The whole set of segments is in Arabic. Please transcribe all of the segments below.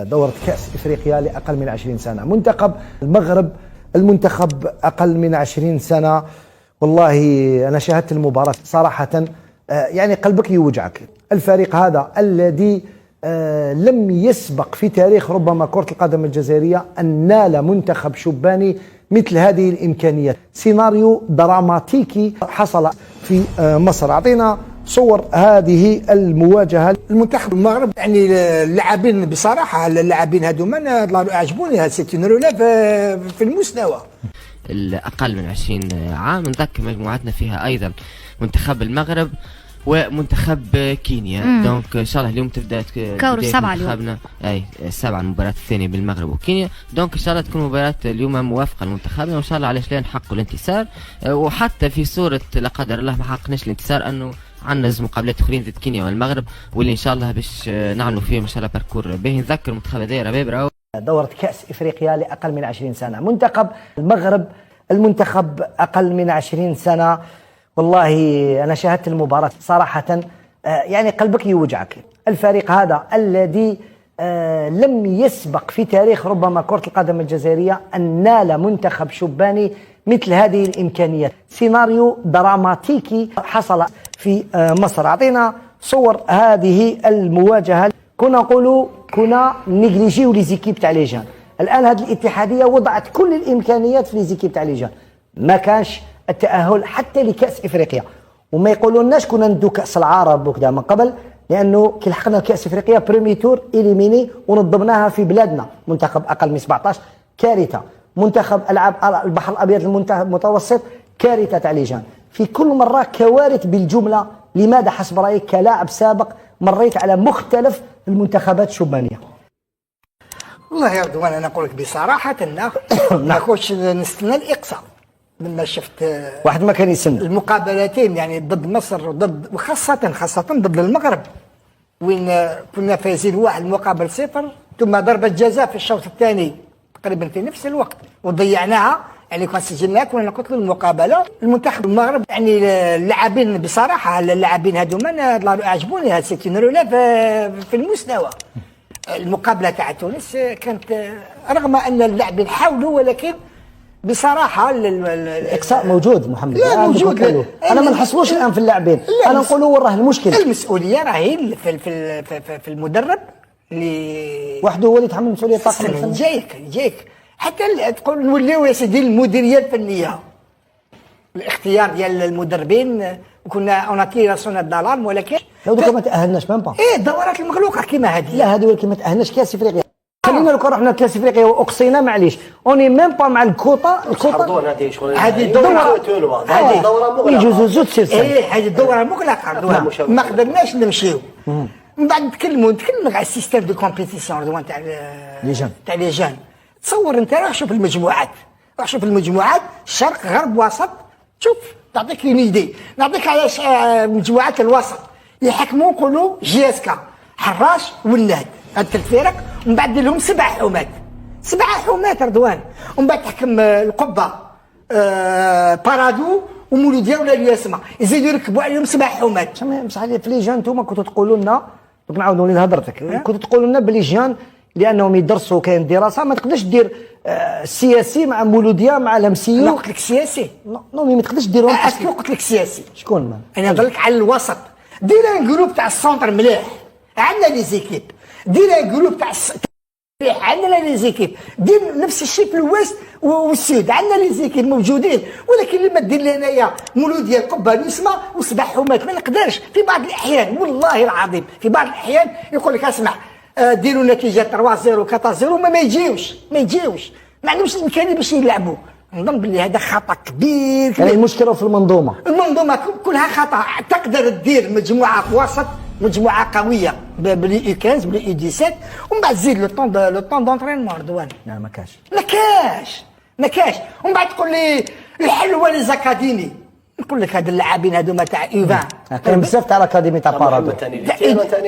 دورة كأس إفريقيا لأقل من 20 سنة. منتخب المغرب المنتخب أقل من 20 سنة. والله أنا شاهدت المباراة صراحة، يعني قلبك يوجعك. الفريق هذا الذي لم يسبق في تاريخ ربما كرة القدم الجزائرية أن نال منتخب شباني مثل هذه الإمكانيات. سيناريو دراماتيكي حصل في مصر. أعطينا صور هذه المواجهة. المنتخب المغرب يعني اللاعبين بصراحة اللاعبين هذوما عجبوني. سيت اون روليف في المستوى. الأقل من 20 عام نذكر مجموعتنا فيها أيضا منتخب المغرب ومنتخب كينيا. دونك ان شاء الله اليوم تبدا كورو 7 اليوم. اي 7 المباراه الثانيه بالمغرب وكينيا. دونك ان شاء الله تكون مباراه اليوم موافقه لمنتخبنا وان شاء الله علاش لا نحققوا الانتصار. وحتى في صوره لا قدر الله ما حققناش الانتصار انه عندنا مقابلات اخرين ضد كينيا والمغرب واللي ان شاء الله باش نعملوا فيهم ان شاء الله باركور باهي. نذكر منتخب هذايا ربابره دورة كأس إفريقيا لأقل من 20 سنة. منتخب المغرب المنتخب أقل من 20 سنة. والله أنا شاهدت المباراة صراحة، يعني قلبك يوجعك. الفريق هذا الذي لم يسبق في تاريخ ربما كرة القدم الجزائرية أن نال منتخب شباني مثل هذه الإمكانيات. سيناريو دراماتيكي حصل في مصر. أعطينا صور هذه المواجهة. كنا نيجليجيو لي زيكيب تاع لي جان. الآن هذه الاتحادية وضعت كل الإمكانيات في لي زيكيب تاع لي جان. ما كانش التأهل حتى لكأس إفريقيا، وما يقولوناش كنا ندو كأس العرب وكذا من قبل، لأنه كي لحقنا كأس إفريقيا بريمي تور إليميني ونظمناها في بلادنا. منتخب أقل من 17 كارثة. منتخب ألعاب البحر الأبيض المتوسط كارثة تاع ليجان. في كل مرة كوارث بالجملة. لماذا حسب رأيك كلاعب سابق مريت على مختلف المنتخبات الشبانية؟ والله يا رضوان أنا أقول لك بصراحة ما كنتش نستنى الإقصاء لما شفت واحد ما كان يسن المقابلتين يعني ضد مصر وضد وخاصة ضد المغرب، وين كنا فايزين 1 مقابل 0 ثم ضربة جزاء في الشوط الثاني تقريبا في نفس الوقت وضيعناها. يعني كنا سجلناها كنا نقتلوا المقابله. المنتخب المغرب يعني اللاعبين بصراحه اللاعبين هذوما عجبوني. سيت اون روليف في المستوى. المقابله تاع تونس كانت رغم ان اللاعبين حاولوا ولكن بصراحه الاقصاء موجود محمد. لا موجود. انا ما نحصلوش الان في اللاعبين. انا نقولوا راه المشكله المسؤوليه راهي في المدرب اللي وحده هو اللي يتحمل مسؤوليه الطاقم الفني. جايك حتى تقول نوليو يا سيدي المديريه الفنيه. الاختيار ديال المدربين كنا اوناتي راسنا الظلام ولكن لو دوكا ما تاهلناش ميم با. الدورات المغلوقه كيما هذه. لا هذه ولكن ما تاهلناش كاس افريقيا. خلينا لو كان رحنا كاس افريقيا واقصينا معليش اوني ميم با مع الكوطه. هذه الدوره يجوزوا زوج سلسله. هذه الدوره مغلقه. ما قدرناش نمشيو. من بعد نتكلموا على السيستم دو كومبيتيسيون تاع لي جان. تصور انت روح شوف المجموعات شرق غرب وسط. شوف تعطيك ايدي نعطيك علاش مجموعات الوسط يحكموا نقولوا جياسكا حراش والنهد هاد 3 فرق ومن بعد دير لهم 7 حومات رضوان. ومن بعد تحكم القبه بارادو ومولوديا ولا الياسمه يزيدوا يركبوا عليهم 7 حومات. بصح في لي جان انتم كنتوا تقولوا لنا دوك نعاودوا لهضرتك كنتوا تقولوا لنا بلي جان لانهم يدرسوا كاين دراسه ما تقدرش دير سياسي مع مولوديا مع الامسيو. انا قلت لك سياسي نو ما تقدرش ديرهم. اسكو قلت لك سياسي شكون ما انا نهضر لك على الوسط. دير جروب تاع السونتر مليح عندنا لي زيكيب. دير جروب تاع مليح عندنا لي زيكيب. دير نفس الشيء في الويست والسود عندنا لي زيكيب موجودين. ولكن لما دير لي انايا مولوديا القبه اليسمى و7 حومات ما نقدرش. في بعض الاحيان والله العظيم في بعض الاحيان يقول لك اسمع ديروا نتيجه 3-0 4-0 ما يجيوش ما عندهمش الامكانيه باش يلعبوا. نظن باللي هذا خطا كبير. يعني المشكله في المنظومه كلها خطا. تقدر دير مجموعه في وسط مجموعه قويه بلي يو 15 بلي يو 17 ومن بعد تزيد لو طون دونترينمون رضوان. لا ما كاش. ومن بعد تقول لي الحل هو لي زاكاديمي. نقول لك هاد اللاعبين هذوما تاع يوفان كاين بزاف تاع الاكاديمي تاع بارادو ثاني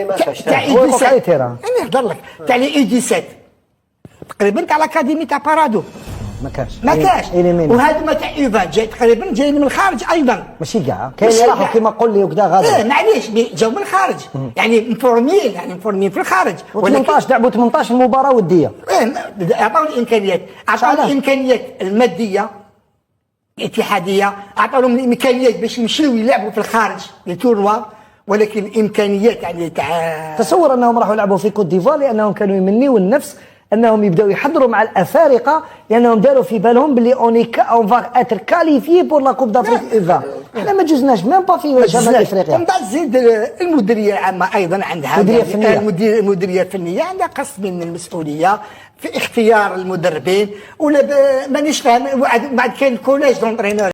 ما كاش انا نهضر لك تاع لي اي 17 تقريبا تاع الاكاديمي تاع بارادو ما كاش. وهذوما تاع ايفان جاي تقريبا جايين من الخارج ايضا، ماشي كاع كاين اللي راحوا كيما قول لي وكذا غادي. معليش جاوا من الخارج، يعني مفورمين في الخارج. و18 لعبوا 18 مباراه وديه. اعطاو الامكانيات، اعطاو الامكانيات الماديه الاتحاديه، اعطاو لهم الامكانيات باش يمشيو يلعبوا في الخارج لتورنوا، ولكن الامكانيات يعني تاع تصور انهم راحوا يلعبوا في كوت ديفوار لانهم كانوا يمنيوا النفس انهم يبداو يحضروا مع الافارقه، لانهم داروا في بالهم باللي اون فا اتر كاليفي بور لا كوب دافريك ايفا. احنا ما جزناش ميم با في شمال افريقيا. ومن بعد زيد المديريه العامه ايضا عندها المديريه الفنيه عندها قسط من المسؤوليه في اختيار المدربين، ولا مانيش فاهم. بعد كاين الكوليج دونطرينور